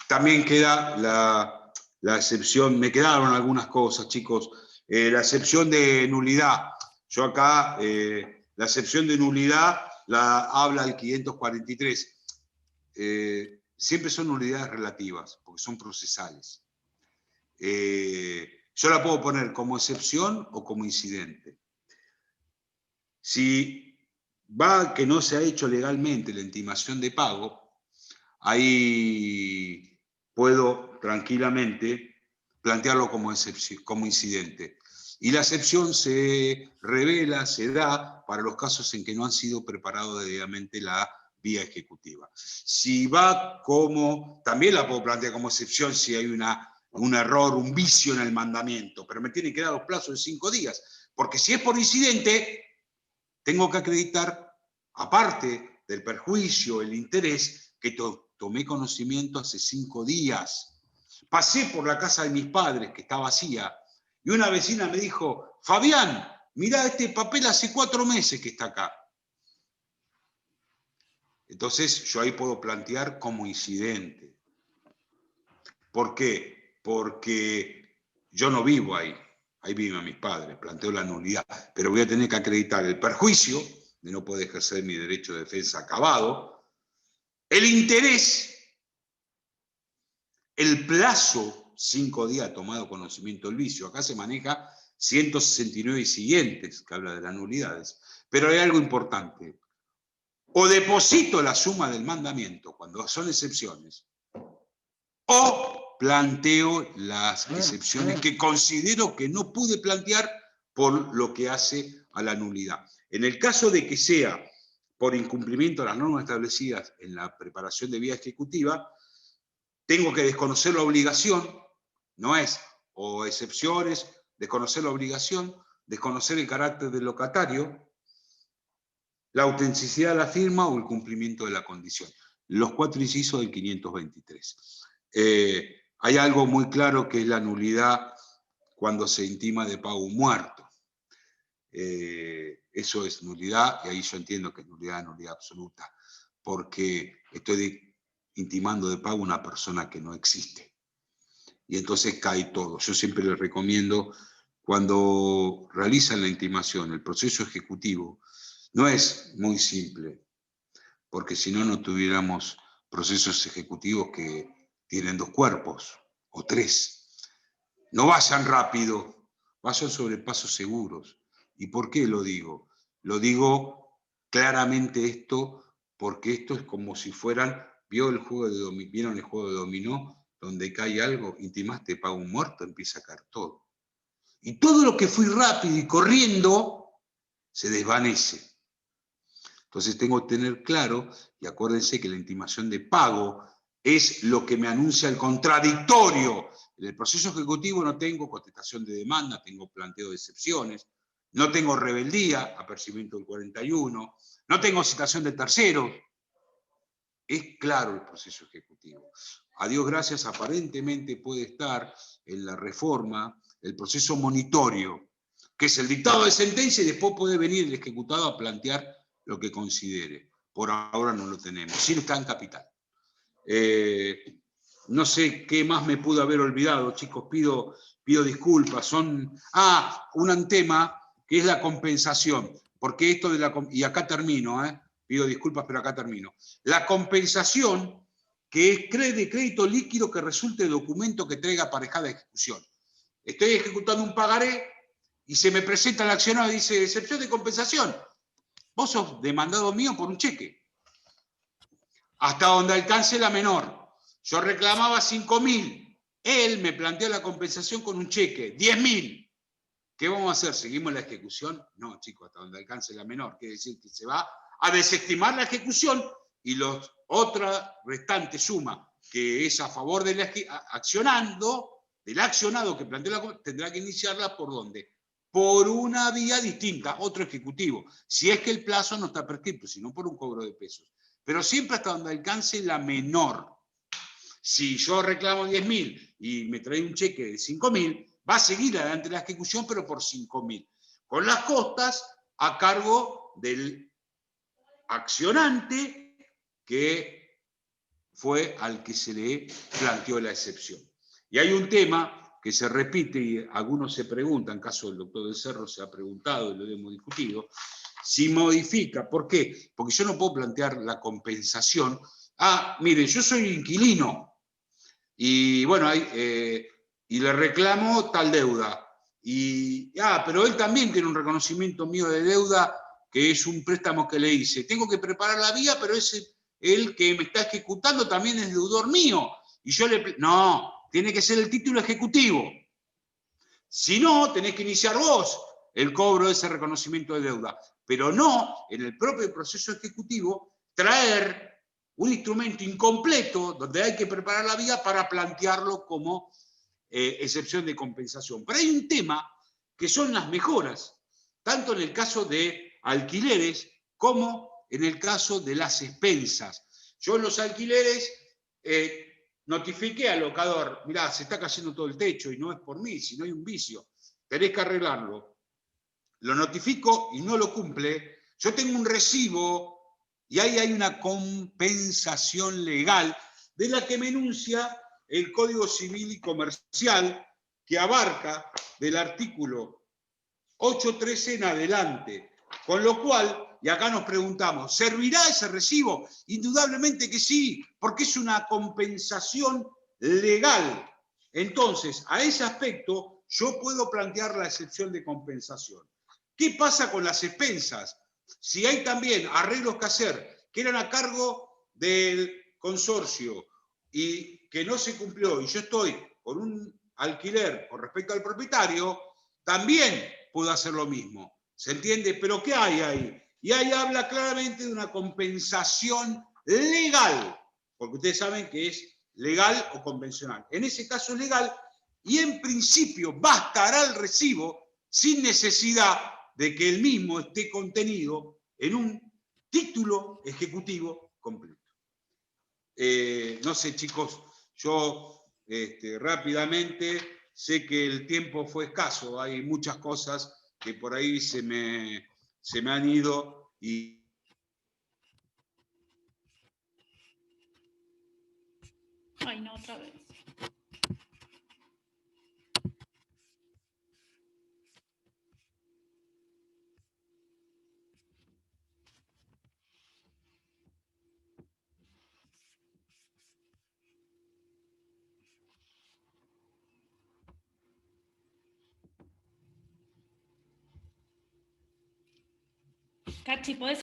También queda la excepción, me quedaron algunas cosas, chicos, la excepción de nulidad. Yo acá, la excepción de nulidad la habla el 543. Siempre son nulidades relativas, porque son procesales. Yo la puedo poner como excepción o como incidente. Si va que no se ha hecho legalmente la intimación de pago, ahí puedo tranquilamente plantearlo como excepción, como incidente. Y la excepción se revela, se da para los casos en que no han sido preparados debidamente la vía ejecutiva. Si va como, también la puedo plantear como excepción si hay un error, un vicio en el mandamiento, pero me tienen que dar los plazos de 5 días, porque si es por incidente, tengo que acreditar, aparte del perjuicio, el interés, que tomé conocimiento hace 5 días. Pasé por la casa de mis padres, que está vacía, y una vecina me dijo, Fabián, mirá, este papel hace 4 meses que está acá. Entonces yo ahí puedo plantear como incidente. ¿Por qué? Porque yo no vivo ahí. Ahí viven mis padres, planteo la nulidad. Pero voy a tener que acreditar el perjuicio de no poder ejercer mi derecho de defensa acabado, el interés, el plazo, 5 días tomado conocimiento del vicio. Acá se maneja 169 y siguientes, que habla de las nulidades. Pero hay algo importante. O deposito la suma del mandamiento, cuando son excepciones, o planteo las excepciones que considero que no pude plantear por lo que hace a la nulidad. En el caso de que sea por incumplimiento de las normas establecidas en la preparación de vía ejecutiva, tengo que desconocer la obligación, no es, o excepciones, desconocer la obligación, desconocer el carácter del locatario, la autenticidad de la firma o el cumplimiento de la condición. Los 4 incisos del 523. Hay algo muy claro que es la nulidad cuando se intima de pago un muerto. Eso es nulidad, y ahí yo entiendo que es nulidad absoluta, porque estoy intimando de pago a una persona que no existe. Y entonces cae todo. Yo siempre les recomiendo, cuando realizan la intimación, el proceso ejecutivo, no es muy simple, porque si no, no tuviéramos procesos ejecutivos que tienen 2 cuerpos o 3. No vayan rápido, vayan sobre pasos seguros. ¿Y por qué lo digo? Lo digo claramente esto, porque esto es como si fueran, ¿vieron el juego de dominó? Donde cae algo, intimaste, paga un muerto, empieza a caer todo. Y todo lo que fui rápido y corriendo se desvanece. Entonces tengo que tener claro, y acuérdense que la intimación de pago es lo que me anuncia el contradictorio. En el proceso ejecutivo no tengo contestación de demanda, tengo planteo de excepciones, no tengo rebeldía, apercibimiento del 41, no tengo citación de terceros. Es claro el proceso ejecutivo. A Dios gracias, aparentemente puede estar en la reforma el proceso monitorio, que es el dictado de sentencia, y después puede venir el ejecutado a plantear lo que considere. Por ahora no lo tenemos. Sí está en capital. No sé qué más me pudo haber olvidado, chicos, pido disculpas. Un tema que es la compensación, porque esto de y acá termino, pido disculpas, pero acá termino. La compensación, que es crédito líquido que resulte de documento que traiga aparejada ejecución. Estoy ejecutando un pagaré y se me presenta el accionado y dice, excepción de compensación. Vos sos demandado mío por un cheque. Hasta donde alcance la menor. Yo reclamaba 5.000. Él me planteó la compensación con un cheque, 10.000. ¿Qué vamos a hacer? ¿Seguimos la ejecución? No, chicos, hasta donde alcance la menor. Quiere decir que se va a desestimar la ejecución y otra restante suma, que es a favor del accionado que planteó la compensación, tendrá que iniciarla ¿por dónde? Por una vía distinta, otro ejecutivo. Si es que el plazo no está prescrito, sino por un cobro de pesos. Pero siempre hasta donde alcance la menor. Si yo reclamo 10.000 y me trae un cheque de 5.000, va a seguir adelante la ejecución, pero por 5.000. Con las costas a cargo del accionante que fue al que se le planteó la excepción. Y hay un tema que se repite y algunos se preguntan, en caso del doctor del Cerro se ha preguntado y lo hemos discutido, si modifica. ¿Por qué? Porque yo no puedo plantear la compensación. Mire, yo soy inquilino y bueno, y le reclamo tal deuda. Pero él también tiene un reconocimiento mío de deuda, que es un préstamo que le hice. Tengo que preparar la vía, pero el que me está ejecutando también es deudor mío. Y yo no, tiene que ser el título ejecutivo. Si no, tenés que iniciar vos el cobro de ese reconocimiento de deuda. Pero no, en el propio proceso ejecutivo, traer un instrumento incompleto donde hay que preparar la vía para plantearlo como excepción de compensación. Pero hay un tema que son las mejoras, tanto en el caso de alquileres como en el caso de las expensas. Yo en los alquileres notifiqué al locador, mirá, se está cayendo todo el techo y no es por mí, sino hay un vicio, tenés que arreglarlo. Lo notifico y no lo cumple, yo tengo un recibo y ahí hay una compensación legal de la que me enuncia el Código Civil y Comercial, que abarca del artículo 8.13 en adelante. Con lo cual, y acá nos preguntamos, ¿servirá ese recibo? Indudablemente que sí, porque es una compensación legal. Entonces, a ese aspecto, yo puedo plantear la excepción de compensación. ¿Qué pasa con las expensas? Si hay también arreglos que hacer que eran a cargo del consorcio y que no se cumplió, y yo estoy con un alquiler con respecto al propietario, también puedo hacer lo mismo. ¿Se entiende? Pero ¿qué hay ahí? Y ahí habla claramente de una compensación legal, porque ustedes saben que es legal o convencional. En ese caso es legal y en principio bastará el recibo sin necesidad de que el mismo esté contenido en un título ejecutivo completo. No sé, chicos, yo rápidamente sé que el tiempo fue escaso, hay muchas cosas que por ahí se me han ido y... Ay, no, otra vez. Cachi, ¿podés